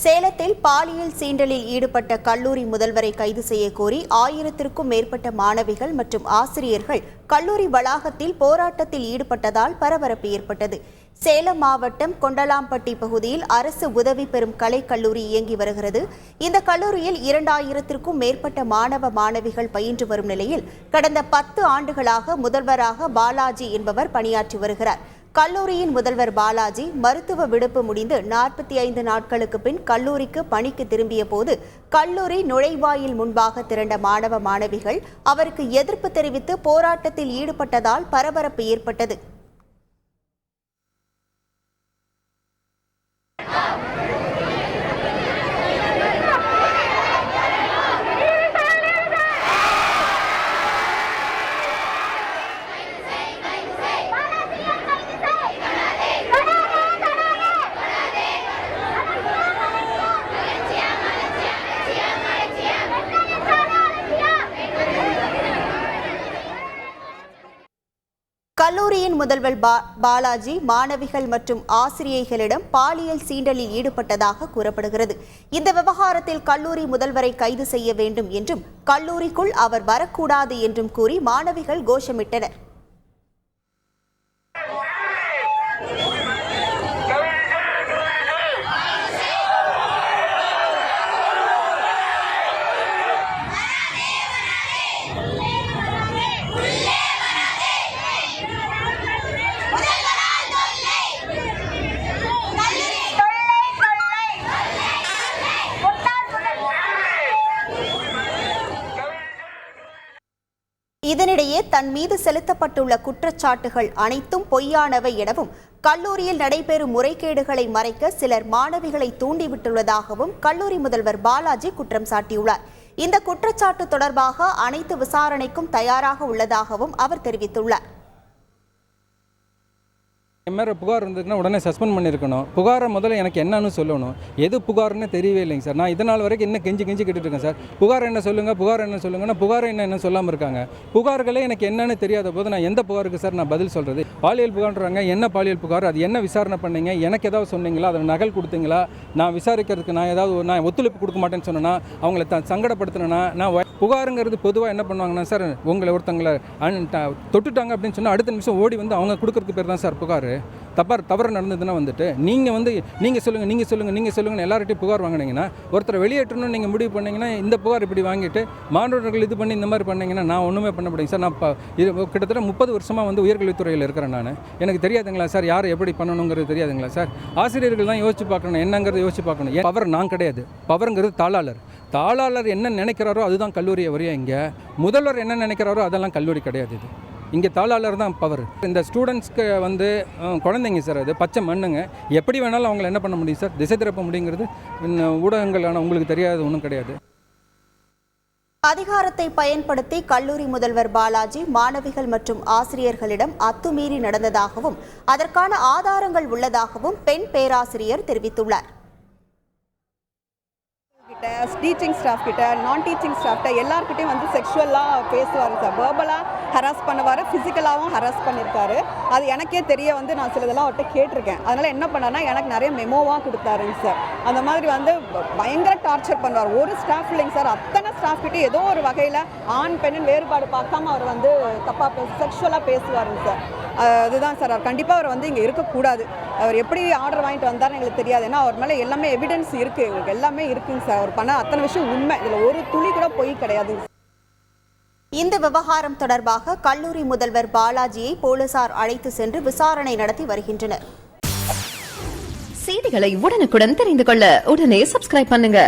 சேலத்தில் பாலியல் சீண்டலில் ஈடுபட்ட கல்லூரி முதல்வரை கைது செய்ய கோரி 1000க்கும் மேற்பட்ட மாணவிகள் மற்றும் ஆசிரியர்கள் கல்லூரி வளாகத்தில் போராட்டத்தில் ஈடுபட்டதால் பரபரப்பு ஏற்பட்டது. சேலம் மாவட்டம் கொண்டலாம்பட்டி பகுதியில் அரசு உதவி பெறும் கலைக்கல்லூரி இயங்கி வருகிறது. இந்த கல்லூரியில் 2000க்கும் மேற்பட்ட மாணவ மாணவிகள் பயின்று வரும் நிலையில் கடந்த 10 ஆண்டுகளாக முதல்வராக பாலாஜி என்பவர் பணியாற்றி வருகிறார். கல்லூரியின் முதல்வர் பாலாஜி மருத்துவ விடுப்பு முடிந்து 45 நாட்களுக்கு பின் கல்லூரிக்கு பணிக்கு திரும்பிய போது கல்லூரி நுழைவாயில் முன்பாக திரண்ட மாணவ மாணவிகள் அவருக்கு எதிர்ப்பு தெரிவித்து போராட்டத்தில் ஈடுபட்டதால் பரபரப்பு ஏற்பட்டது. கல்லூரியின் முதல்வர் பாலாஜி மாணவிகள் மற்றும் ஆசிரியைகளிடம் பாலியல் சீண்டலில் ஈடுபட்டதாக கூறப்படுகிறது. இந்த விவகாரத்தில் கல்லூரி முதல்வரை கைது செய்ய வேண்டும் என்றும் கல்லூரிக்குள் அவர் வரக்கூடாது என்றும் கூறி மாணவிகள் கோஷமிட்டனர். இதனிடையே தன் மீது செலுத்தப்பட்டுள்ள குற்றச்சாட்டுகள் அனைத்தும் பொய்யானவை எனவும் கல்லூரியில் நடைபெறும் முறைகேடுகளை மறைக்க சிலர் மாணவிகளை தூண்டிவிட்டுள்ளதாகவும் கல்லூரி முதல்வர் பாலாஜி குற்றம் சாட்டியுள்ளார். இந்த குற்றச்சாட்டு தொடர்பாக அனைத்து விசாரணைக்கும் தயாராக உள்ளதாகவும் அவர் தெரிவித்துள்ளார். என் மேலே புகார் இருந்ததுன்னா உடனே சஸ்பெண்ட் பண்ணியிருக்கணும். புகாரை முதல்ல எனக்கு என்னன்னு சொல்லணும். எது புகார்னு தெரியவே இல்லைங்க சார். நான் இதனால் வரைக்கும் என்ன கெஞ்சி கேட்டுட்டு இருக்கேன் சார். புகார் என்ன சொல்லுங்கள், புகார் என்ன சொல்லுங்கன்னா புகார் என்ன சொல்லாமல் இருக்காங்க. புகார்களே எனக்கு என்னன்னு தெரியாத போது நான் எந்த புகாருக்கு சார் நான் பதில் சொல்கிறது? பாலியல் புகார்ன்றாங்க. என்ன பாலியல் புகார்? அது என்ன விசாரணை பண்ணீங்க? எனக்கு ஏதாவது சொன்னீங்களா? அதில் நகல் கொடுத்தீங்களா? நான் விசாரிக்கிறதுக்கு நான் ஒத்துழைப்பு கொடுக்க மாட்டேன்னு சொன்னேன்னா அவங்கள சங்கடப்படுத்தினா நான் புகாருங்கிறது பொதுவாக என்ன பண்ணுவாங்கன்னா சார், உங்களை ஒருத்தங்களை தொட்டுட்டாங்க அப்படின்னு சொன்னால் அடுத்த நிமிஷம் ஓடி வந்து அவங்க கொடுக்கறதுக்கு பேர் தான் சார் புகார். தவறு நடந்ததுன்னா வந்துட்டு நீங்கள் சொல்லுங்கன்னு எல்லார்ட்டையும் புகார் வாங்கினீங்கன்னா ஒருத்தரை வெளியேற்றணும்னு நீங்கள் முடிவு பண்ணிங்கன்னா இந்த புகார் இப்படி வாங்கிட்டு மாணவர்கள் இது பண்ணி இந்த மாதிரி பண்ணிங்கன்னா நான் ஒன்றுமே பண்ண முடியும் சார். நான் இது கிட்டத்தட்ட 30 வருஷமாக வந்து உயர்கல்வித்துறையில் இருக்கிறேன். நான் எனக்கு தெரியாதுங்களா சார் யார் எப்படி பண்ணணுங்கிறது தெரியாதுங்களா சார்? ஆசிரியர்கள் தான் யோசிச்சு பார்க்கணும், என்னங்கிறத யோசிச்சு பார்க்கணும். பவர் நான் கிடையாது. பவருங்கிறது தாளாளர் என்ன நினைக்கிறாரோ அதுதான் கல்லூரியை வரையும். இங்கே முதல்வர் என்ன நினைக்கிறாரோ அதெல்லாம் கல்லூரி கிடையாது. இது இங்கே தாளாளர் தான் பவர். இந்த ஸ்டூடெண்ட்ஸ்க்கு வந்து குழந்தைங்க சார், அது பச்சை மண்ணுங்க. எப்படி வேணாலும் அவங்கள என்ன பண்ண முடியும் சார்? திசை திறப்ப முடியுங்கிறது ஊடகங்களான உங்களுக்கு தெரியாது ஒன்றும் கிடையாது. அதிகாரத்தை பயன்படுத்தி கல்லூரி முதல்வர் பாலாஜி மாணவிகள் மற்றும் ஆசிரியர்களிடம் அத்துமீறி நடந்ததாகவும் அதற்கான ஆதாரங்கள் உள்ளதாகவும் பெண் பேராசிரியர் தெரிவித்துள்ளார். டீச்சிங் ஸ்டாஃப் கிட்ட, நான் டீச்சிங் ஸ்டாஃப்கிட்ட எல்லாருக்கிட்டையும் வந்து செக்ஷுவலாக பேசுவார் சார். வேர்பலாக ஹராஸ் பண்ணுவார், ஃபிசிக்கலாகவும் ஹராஸ் பண்ணியிருக்காரு. அது எனக்கே தெரிய வந்து நான் சிலதெல்லாம் அவர்கிட்ட கேட்டிருக்கேன். அதனால் என்ன பண்ணார்னா எனக்கு நிறைய மெமோவாக கொடுத்தாருங்க சார். அந்த மாதிரி வந்து பயங்கர டார்ச்சர் பண்ணுவார். ஒரு ஸ்டாஃப் இல்லைங்க சார், அத்தனை ஸ்டாஃப்கிட்டே ஏதோ ஒரு வகையில் ஆண் பெண்ணின் வேறுபாடு பார்க்காம அவர் வந்து தப்பாக செக்ஷுவலாக பேசுவாருங்க சார். அதுதான் சார், அவர் கண்டிப்பாக அவர் வந்து இங்கே இருக்கக்கூடாது. அவர் எப்படி ஆர்டர் வாங்கிட்டு வந்தார்னு எங்களுக்கு தெரியாது. ஏன்னா அவர் மேலே எல்லாமே எவிடன்ஸ் இருக்குது, எங்களுக்கு எல்லாமே இருக்குங்க சார். அவர் பண்ண அத்தனை விஷயம் உண்மை, இதில் ஒரு துளி கூட பொய் கிடையாது. இந்த விவகாரம் தொடர்பாக கல்லூரி முதல்வர் பாலாஜியை போலீசார் அழைத்து சென்று விசாரணை நடத்தி வருகின்றனர். செய்திகளை உடனுக்குடன் தெரிந்து கொள்ள உடனே சப்ஸ்கிரைப் பண்ணுங்க.